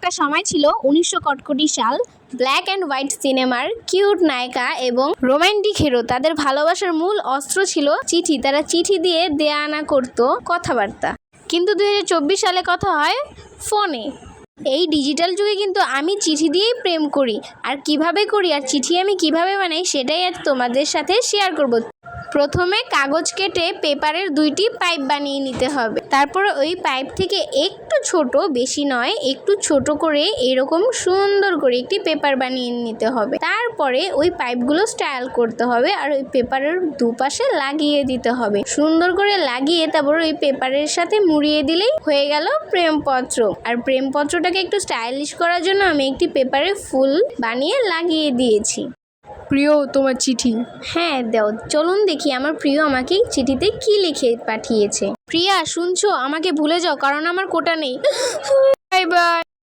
একটা সময় ছিল 1900 কটকটি সাল। ব্ল্যাক অ্যান্ড হোয়াইট সিনেমার কিউট নায়িকা এবং রোমান্টিক হিরো, তাদের ভালোবাসার মূল অস্ত্র ছিল চিঠি। তারা চিঠি দিয়ে দেয়া আনা করতো, কথাবার্তা। কিন্তু 2024 সালে কথা হয় ফোনে। এই ডিজিটাল যুগে কিন্তু আমি চিঠি দিয়েই প্রেম করি। আর কিভাবে করি আর চিঠি আমি কিভাবে বানাই সেটাই আজ তোমাদের সাথে শেয়ার করব। প্রথমে কাগজ কেটে পেপারের 2টি পাইপ বানিয়ে নিতে হবে। তারপরে ওই পাইপ থেকে একটু ছোট, বেশি নয়, একটু ছোট করে এরকম সুন্দর করে একটি পেপার বানিয়ে নিতে হবে। তারপরে ওই পাইপগুলো স্টাইল করতে হবে আর ওই পেপারের দুপাশে লাগিয়ে দিতে হবে। সুন্দর করে লাগিয়ে তারপর ওই পেপারের সাথে মুড়িয়ে দিলেই হয়ে গেল প্রেমপত্র। আর প্রেমপত্রটাকে একটু স্টাইলিশ করার জন্য আমি একটি পেপারে ফুল বানিয়ে লাগিয়ে দিয়েছি। প্রিয়, তোমার চিঠি। হ্যাঁ দাও, চলুন দেখি আমার প্রিয় আমাকে চিঠিতে কি লিখে পাঠিয়েছে। প্রিয়া শুনছো, আমাকে ভুলে যাও কারণ আমার কোটা নেই। Bye bye.